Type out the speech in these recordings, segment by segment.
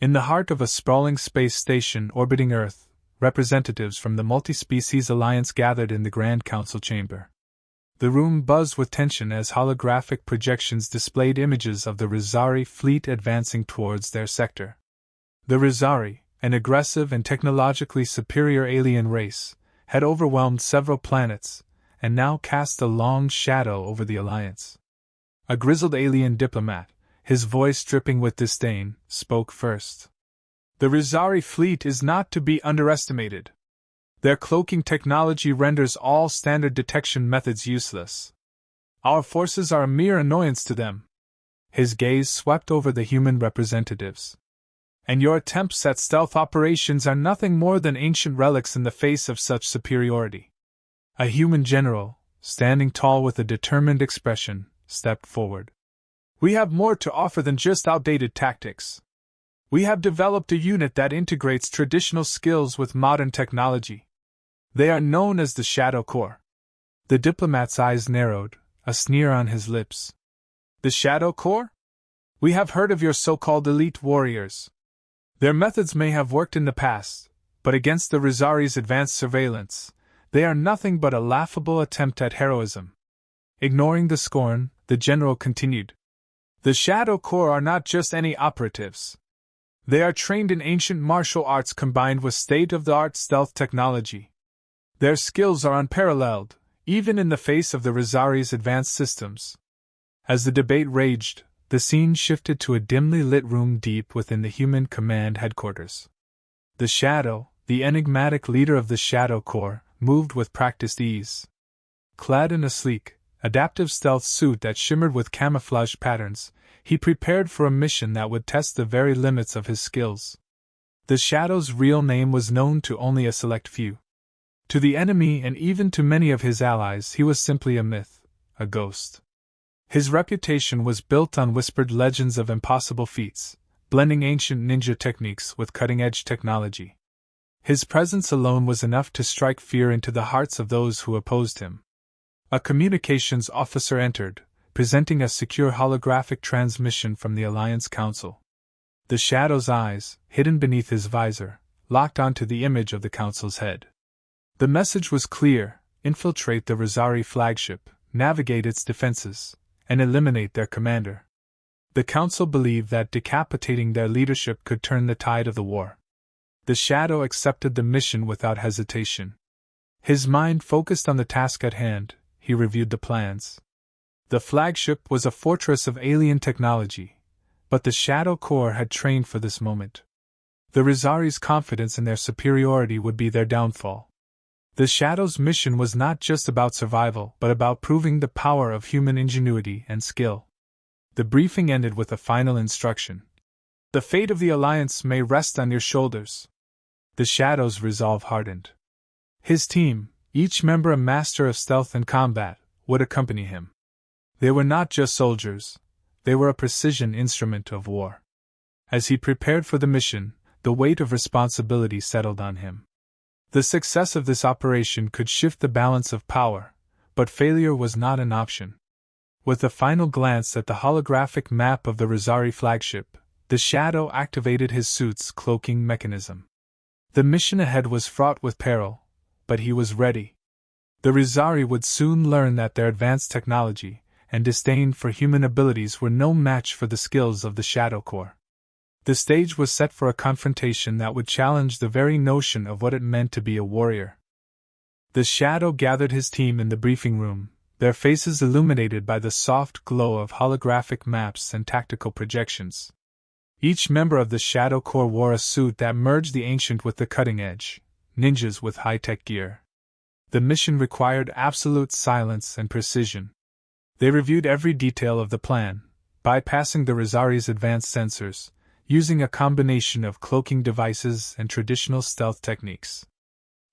In the heart of a sprawling space station orbiting Earth, representatives from the Multi-Species Alliance gathered in the Grand Council chamber. The room buzzed with tension as holographic projections displayed images of the Rizari fleet advancing towards their sector. The Rizari, an aggressive and technologically superior alien race, had overwhelmed several planets, and now cast a long shadow over the Alliance. A grizzled alien diplomat, his voice dripping with disdain, spoke first. The Rizari fleet is not to be underestimated. Their cloaking technology renders all standard detection methods useless. Our forces are a mere annoyance to them. His gaze swept over the human representatives. And your attempts at stealth operations are nothing more than ancient relics in the face of such superiority. A human general, standing tall with a determined expression, stepped forward. We have more to offer than just outdated tactics. We have developed a unit that integrates traditional skills with modern technology. They are known as the Shadow Corps. The diplomat's eyes narrowed, a sneer on his lips. The Shadow Corps? We have heard of your so-called elite warriors. Their methods may have worked in the past, but against the Rizari's advanced surveillance, they are nothing but a laughable attempt at heroism. Ignoring the scorn, the general continued. The Shadow Corps are not just any operatives. They are trained in ancient martial arts combined with state-of-the-art stealth technology. Their skills are unparalleled, even in the face of the Rizari's advanced systems. As the debate raged, the scene shifted to a dimly lit room deep within the human command headquarters. The Shadow, the enigmatic leader of the Shadow Corps, moved with practiced ease. Clad in a sleek, adaptive stealth suit that shimmered with camouflage patterns, he prepared for a mission that would test the very limits of his skills. The Shadow's real name was known to only a select few. To the enemy and even to many of his allies, he was simply a myth, a ghost. His reputation was built on whispered legends of impossible feats, blending ancient ninja techniques with cutting-edge technology. His presence alone was enough to strike fear into the hearts of those who opposed him. A communications officer entered, presenting a secure holographic transmission from the Alliance Council. The Shadow's eyes, hidden beneath his visor, locked onto the image of the Council's head. The message was clear: infiltrate the Rizari flagship, navigate its defenses, and eliminate their commander. The Council believed that decapitating their leadership could turn the tide of the war. The Shadow accepted the mission without hesitation. His mind focused on the task at hand. He reviewed the plans. The flagship was a fortress of alien technology, but the Shadow Corps had trained for this moment. The Rizari's confidence in their superiority would be their downfall. The Shadow's mission was not just about survival, but about proving the power of human ingenuity and skill. The briefing ended with a final instruction. The fate of the Alliance may rest on your shoulders. The Shadow's resolve hardened. His team, each member a master of stealth and combat, would accompany him. They were not just soldiers, they were a precision instrument of war. As he prepared for the mission, the weight of responsibility settled on him. The success of this operation could shift the balance of power, but failure was not an option. With a final glance at the holographic map of the Rizari flagship, the Shadow activated his suit's cloaking mechanism. The mission ahead was fraught with peril, but he was ready. The Rizari would soon learn that their advanced technology and disdain for human abilities were no match for the skills of the Shadow Corps. The stage was set for a confrontation that would challenge the very notion of what it meant to be a warrior. The Shadow gathered his team in the briefing room, their faces illuminated by the soft glow of holographic maps and tactical projections. Each member of the Shadow Corps wore a suit that merged the ancient with the cutting-edge, ninjas with high-tech gear. The mission required absolute silence and precision. They reviewed every detail of the plan, bypassing the Rizari's advanced sensors, using a combination of cloaking devices and traditional stealth techniques.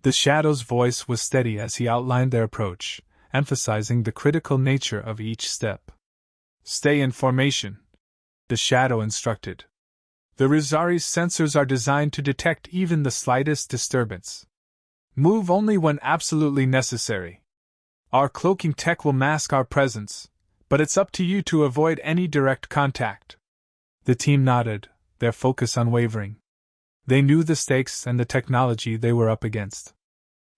The Shadow's voice was steady as he outlined their approach, emphasizing the critical nature of each step. Stay in formation, the Shadow instructed. The Rizari's sensors are designed to detect even the slightest disturbance. Move only when absolutely necessary. Our cloaking tech will mask our presence, but it's up to you to avoid any direct contact. The team nodded, their focus unwavering. They knew the stakes and the technology they were up against.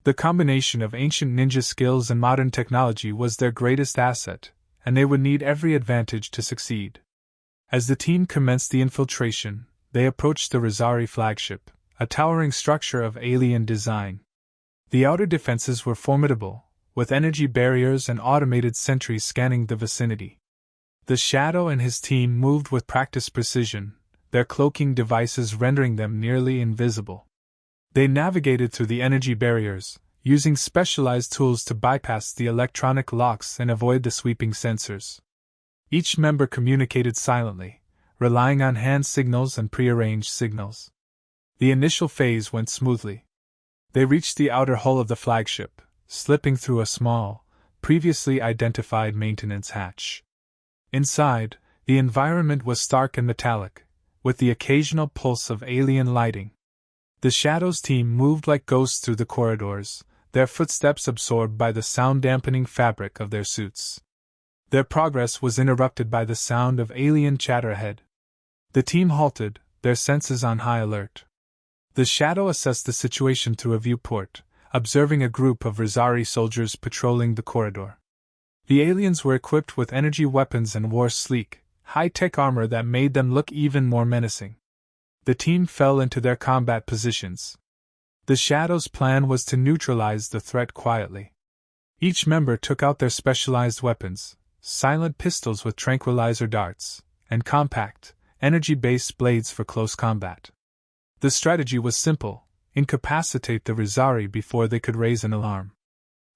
The combination of ancient ninja skills and modern technology was their greatest asset, and they would need every advantage to succeed. As the team commenced the infiltration, they approached the Rosari flagship, a towering structure of alien design. The outer defenses were formidable, with energy barriers and automated sentries scanning the vicinity. The Shadow and his team moved with practiced precision, their cloaking devices rendering them nearly invisible. They navigated through the energy barriers, using specialized tools to bypass the electronic locks and avoid the sweeping sensors. Each member communicated silently, relying on hand signals and prearranged signals. The initial phase went smoothly. They reached the outer hull of the flagship, slipping through a small, previously identified maintenance hatch. Inside, the environment was stark and metallic, with the occasional pulse of alien lighting. The Shadow's team moved like ghosts through the corridors, their footsteps absorbed by the sound-dampening fabric of their suits. Their progress was interrupted by the sound of alien chatter ahead. The team halted, their senses on high alert. The Shadow assessed the situation through a viewport, observing a group of Rosari soldiers patrolling the corridor. The aliens were equipped with energy weapons and wore sleek, high-tech armor that made them look even more menacing. The team fell into their combat positions. The Shadow's plan was to neutralize the threat quietly. Each member took out their specialized weapons, silent pistols with tranquilizer darts, and compact, energy-based blades for close combat. The strategy was simple: incapacitate the Rosari before they could raise an alarm.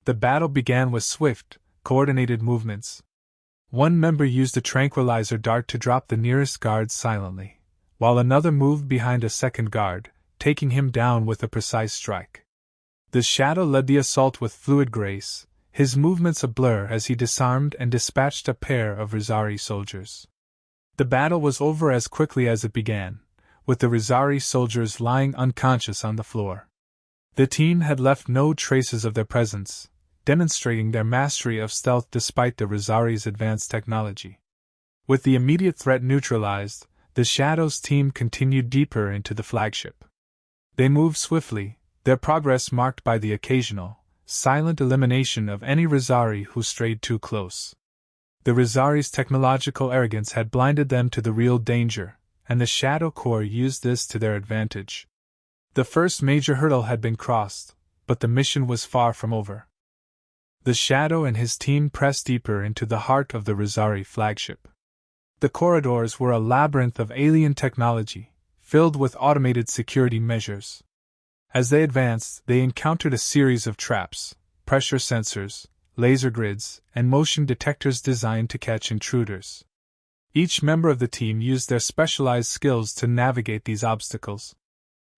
The battle began with swift, coordinated movements. One member used a tranquilizer dart to drop the nearest guard silently, while another moved behind a second guard, taking him down with a precise strike. The Shadow led the assault with fluid grace, his movements a blur as he disarmed and dispatched a pair of Rosari soldiers. The battle was over as quickly as it began, with the Rosari soldiers lying unconscious on the floor. The team had left no traces of their presence, demonstrating their mastery of stealth despite the Rosari's advanced technology. With the immediate threat neutralized, the Shadow's team continued deeper into the flagship. They moved swiftly, their progress marked by the occasional, silent elimination of any Rosari who strayed too close. The Rosari's technological arrogance had blinded them to the real danger, and the Shadow Corps used this to their advantage. The first major hurdle had been crossed, but the mission was far from over. The Shadow and his team pressed deeper into the heart of the Rosari flagship. The corridors were a labyrinth of alien technology, filled with automated security measures. As they advanced, they encountered a series of traps, pressure sensors, laser grids, and motion detectors designed to catch intruders. Each member of the team used their specialized skills to navigate these obstacles.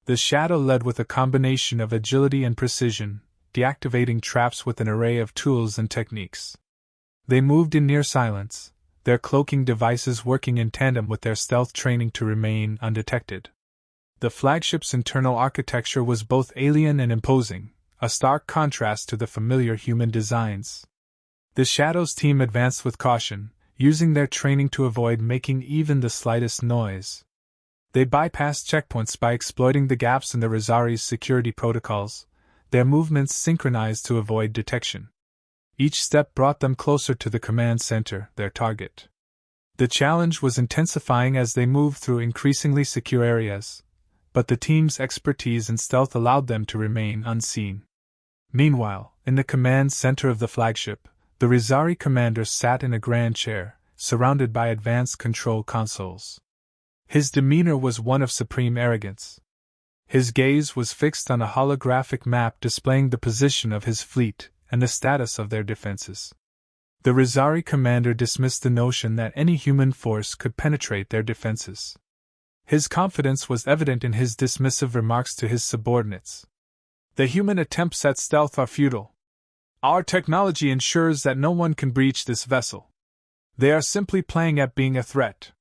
The Shadow led with a combination of agility and precision, deactivating traps with an array of tools and techniques. They moved in near silence, their cloaking devices working in tandem with their stealth training to remain undetected. The flagship's internal architecture was both alien and imposing, a stark contrast to the familiar human designs. The Shadow's team advanced with caution, using their training to avoid making even the slightest noise. They bypassed checkpoints by exploiting the gaps in the Rosari's security protocols, their movements synchronized to avoid detection. Each step brought them closer to the command center, their target. The challenge was intensifying as they moved through increasingly secure areas, but the team's expertise in stealth allowed them to remain unseen. Meanwhile, in the command center of the flagship, the Rosari commander sat in a grand chair, surrounded by advanced control consoles. His demeanor was one of supreme arrogance. His gaze was fixed on a holographic map displaying the position of his fleet and the status of their defenses. The Rosari commander dismissed the notion that any human force could penetrate their defenses. His confidence was evident in his dismissive remarks to his subordinates. "The human attempts at stealth are futile. Our technology ensures that no one can breach this vessel. They are simply playing at being a threat."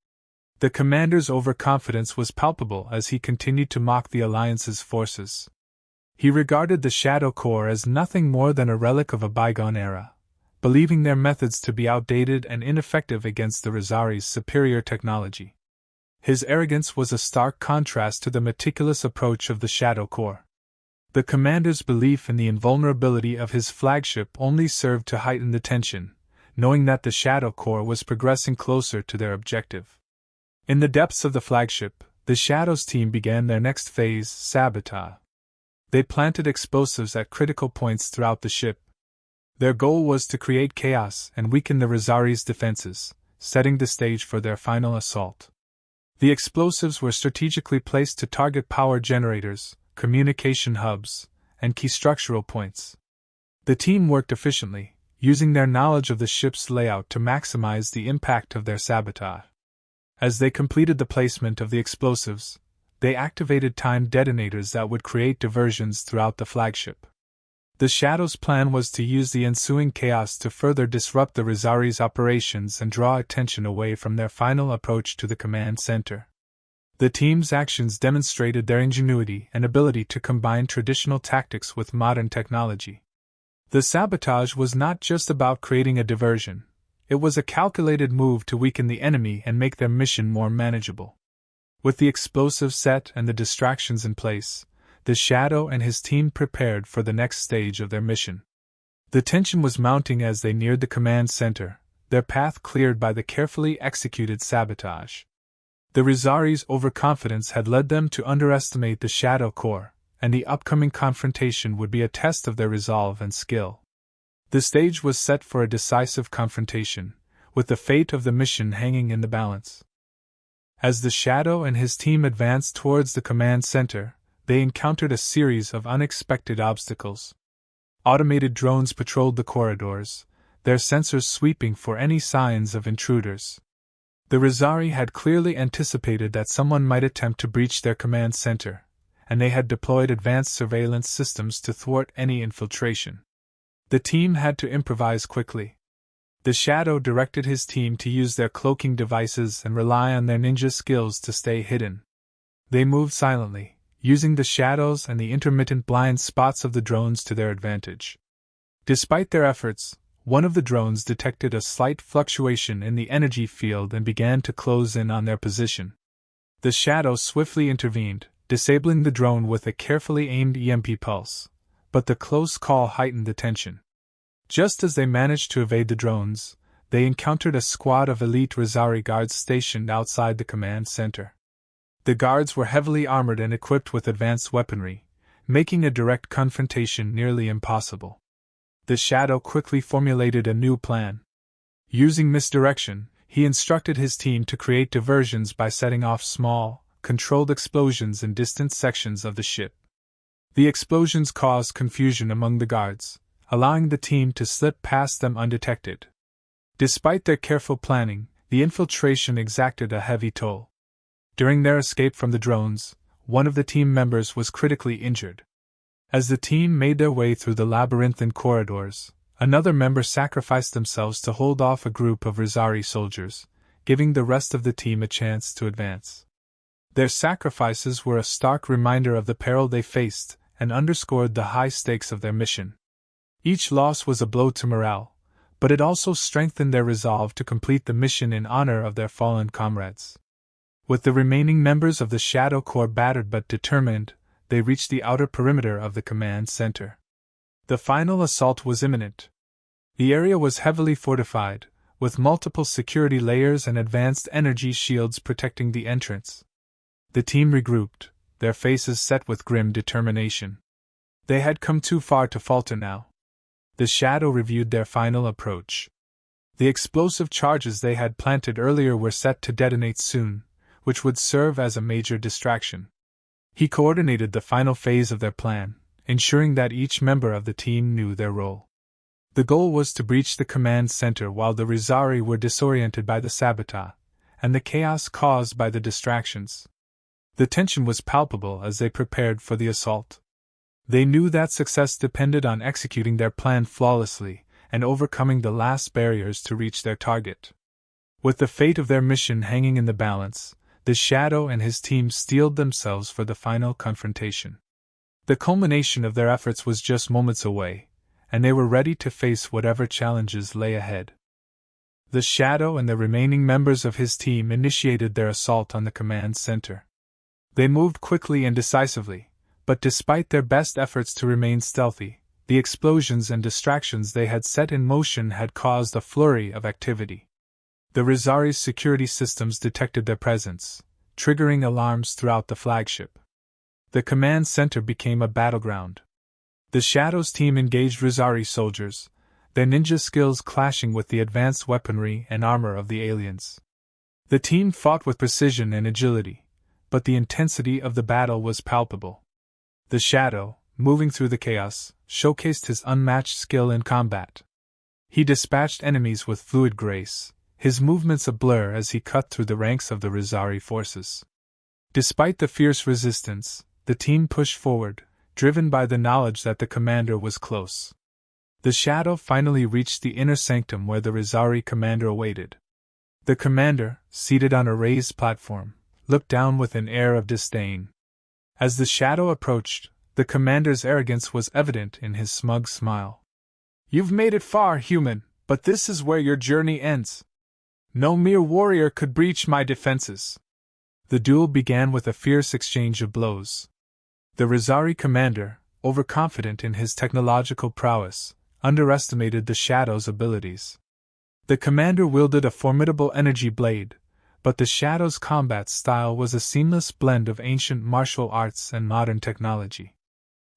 The commander's overconfidence was palpable as he continued to mock the Alliance's forces. He regarded the Shadow Corps as nothing more than a relic of a bygone era, believing their methods to be outdated and ineffective against the Rosari's superior technology. His arrogance was a stark contrast to the meticulous approach of the Shadow Corps. The commander's belief in the invulnerability of his flagship only served to heighten the tension, knowing that the Shadow Corps was progressing closer to their objective. In the depths of the flagship, the Shadows team began their next phase, sabotage. They planted explosives at critical points throughout the ship. Their goal was to create chaos and weaken the Rizari's defenses, setting the stage for their final assault. The explosives were strategically placed to target power generators, communication hubs, and key structural points. The team worked efficiently, using their knowledge of the ship's layout to maximize the impact of their sabotage. As they completed the placement of the explosives, they activated timed detonators that would create diversions throughout the flagship. The Shadow's plan was to use the ensuing chaos to further disrupt the Rizari's operations and draw attention away from their final approach to the command center. The team's actions demonstrated their ingenuity and ability to combine traditional tactics with modern technology. The sabotage was not just about creating a diversion, it was a calculated move to weaken the enemy and make their mission more manageable. With the explosives set and the distractions in place, the Shadow and his team prepared for the next stage of their mission. The tension was mounting as they neared the command center, their path cleared by the carefully executed sabotage. The Rizari's overconfidence had led them to underestimate the Shadow Corps, and the upcoming confrontation would be a test of their resolve and skill. The stage was set for a decisive confrontation, with the fate of the mission hanging in the balance. As the Shadow and his team advanced towards the command center, they encountered a series of unexpected obstacles. Automated drones patrolled the corridors, their sensors sweeping for any signs of intruders. The Rizari had clearly anticipated that someone might attempt to breach their command center, and they had deployed advanced surveillance systems to thwart any infiltration. The team had to improvise quickly. The Shadow directed his team to use their cloaking devices and rely on their ninja skills to stay hidden. They moved silently, using the shadows and the intermittent blind spots of the drones to their advantage. Despite their efforts, one of the drones detected a slight fluctuation in the energy field and began to close in on their position. The Shadow swiftly intervened, disabling the drone with a carefully aimed EMP pulse, but the close call heightened the tension. Just as they managed to evade the drones, they encountered a squad of elite Rizari guards stationed outside the command center. The guards were heavily armored and equipped with advanced weaponry, making a direct confrontation nearly impossible. The Shadow quickly formulated a new plan. Using misdirection, he instructed his team to create diversions by setting off small, controlled explosions in distant sections of the ship. The explosions caused confusion among the guards, allowing the team to slip past them undetected. Despite their careful planning, the infiltration exacted a heavy toll. During their escape from the drones, one of the team members was critically injured. As the team made their way through the labyrinthine corridors, another member sacrificed themselves to hold off a group of Rizari soldiers, giving the rest of the team a chance to advance. Their sacrifices were a stark reminder of the peril they faced and underscored the high stakes of their mission. Each loss was a blow to morale, but it also strengthened their resolve to complete the mission in honor of their fallen comrades. With the remaining members of the Shadow Corps battered but determined, they reached the outer perimeter of the command center. The final assault was imminent. The area was heavily fortified, with multiple security layers and advanced energy shields protecting the entrance. The team regrouped, their faces set with grim determination. They had come too far to falter now. The Shadow reviewed their final approach. The explosive charges they had planted earlier were set to detonate soon, which would serve as a major distraction. He coordinated the final phase of their plan, ensuring that each member of the team knew their role. The goal was to breach the command center while the Rizari were disoriented by the sabotage, and the chaos caused by the distractions. The tension was palpable as they prepared for the assault. They knew that success depended on executing their plan flawlessly and overcoming the last barriers to reach their target. With the fate of their mission hanging in the balance, the Shadow and his team steeled themselves for the final confrontation. The culmination of their efforts was just moments away, and they were ready to face whatever challenges lay ahead. The Shadow and the remaining members of his team initiated their assault on the command center. They moved quickly and decisively, but despite their best efforts to remain stealthy, the explosions and distractions they had set in motion had caused a flurry of activity. The Rizari's security systems detected their presence, triggering alarms throughout the flagship. The command center became a battleground. The Shadow's team engaged Rizari soldiers, their ninja skills clashing with the advanced weaponry and armor of the aliens. The team fought with precision and agility, but the intensity of the battle was palpable. The Shadow, moving through the chaos, showcased his unmatched skill in combat. He dispatched enemies with fluid grace, his movements a blur as he cut through the ranks of the Rizari forces. Despite the fierce resistance, the team pushed forward, driven by the knowledge that the commander was close. The Shadow finally reached the inner sanctum where the Rizari commander awaited. The commander, seated on a raised platform, looked down with an air of disdain. As the Shadow approached, the commander's arrogance was evident in his smug smile. "You've made it far, human, but this is where your journey ends. No mere warrior could breach my defenses." The duel began with a fierce exchange of blows. The Rizari commander, overconfident in his technological prowess, underestimated the Shadow's abilities. The commander wielded a formidable energy blade, but the Shadow's combat style was a seamless blend of ancient martial arts and modern technology.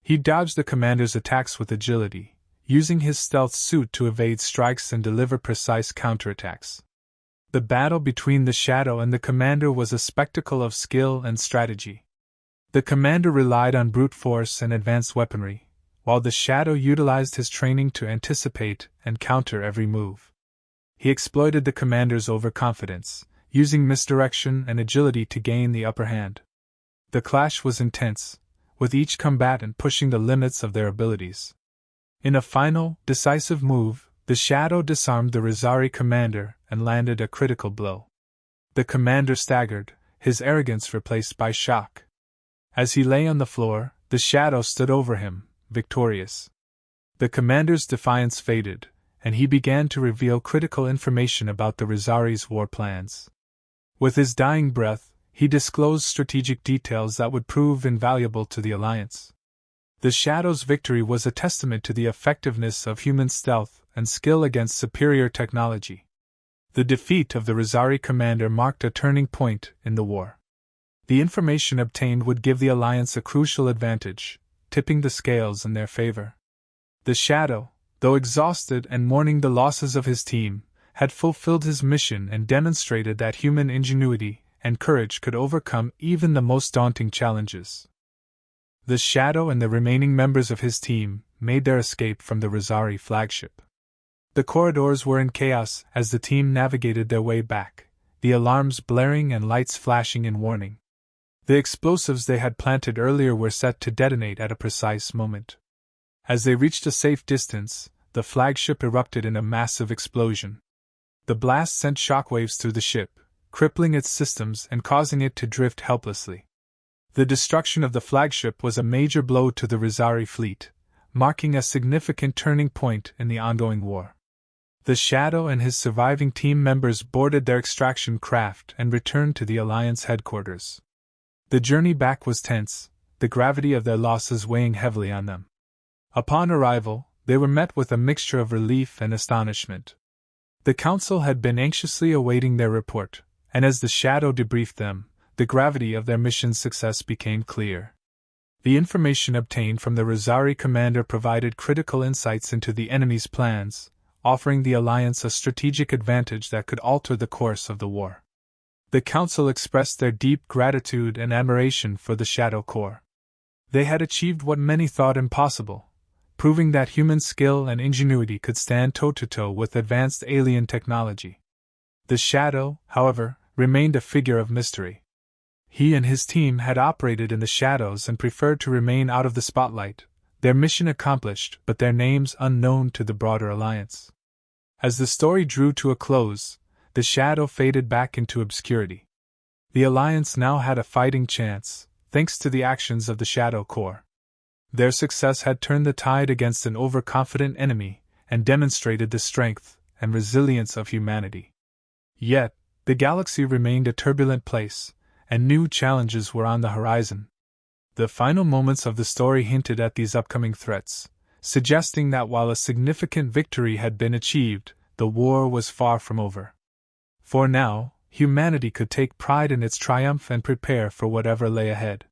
He dodged the commander's attacks with agility, using his stealth suit to evade strikes and deliver precise counterattacks. The battle between the Shadow and the commander was a spectacle of skill and strategy. The commander relied on brute force and advanced weaponry, while the Shadow utilized his training to anticipate and counter every move. He exploited the commander's overconfidence, using misdirection and agility to gain the upper hand. The clash was intense, with each combatant pushing the limits of their abilities. In a final, decisive move, the Shadow disarmed the Rizari commander and landed a critical blow. The commander staggered, his arrogance replaced by shock. As he lay on the floor, the Shadow stood over him, victorious. The commander's defiance faded, and he began to reveal critical information about the Rizari's war plans. With his dying breath, he disclosed strategic details that would prove invaluable to the Alliance. The Shadow's victory was a testament to the effectiveness of human stealth and skill against superior technology. The defeat of the Rizari commander marked a turning point in the war. The information obtained would give the Alliance a crucial advantage, tipping the scales in their favor. The Shadow, though exhausted and mourning the losses of his team, had fulfilled his mission and demonstrated that human ingenuity and courage could overcome even the most daunting challenges. The Shadow and the remaining members of his team made their escape from the Rizari flagship. The corridors were in chaos as the team navigated their way back, the alarms blaring and lights flashing in warning. The explosives they had planted earlier were set to detonate at a precise moment. As they reached a safe distance, the flagship erupted in a massive explosion. The blast sent shockwaves through the ship, crippling its systems and causing it to drift helplessly. The destruction of the flagship was a major blow to the Rizari fleet, marking a significant turning point in the ongoing war. The Shadow and his surviving team members boarded their extraction craft and returned to the Alliance headquarters. The journey back was tense, the gravity of their losses weighing heavily on them. Upon arrival, they were met with a mixture of relief and astonishment. The Council had been anxiously awaiting their report, and as the Shadow debriefed them, the gravity of their mission's success became clear. The information obtained from the Rizari commander provided critical insights into the enemy's plans, offering the Alliance a strategic advantage that could alter the course of the war. The Council expressed their deep gratitude and admiration for the Shadow Corps. They had achieved what many thought impossible, proving that human skill and ingenuity could stand toe-to-toe with advanced alien technology. The Shadow, however, remained a figure of mystery. He and his team had operated in the shadows and preferred to remain out of the spotlight, their mission accomplished but their names unknown to the broader Alliance. As the story drew to a close, the Shadow faded back into obscurity. The Alliance now had a fighting chance, thanks to the actions of the Shadow Corps. Their success had turned the tide against an overconfident enemy and demonstrated the strength and resilience of humanity. Yet, the galaxy remained a turbulent place, and new challenges were on the horizon. The final moments of the story hinted at these upcoming threats, suggesting that while a significant victory had been achieved, the war was far from over. For now, humanity could take pride in its triumph and prepare for whatever lay ahead.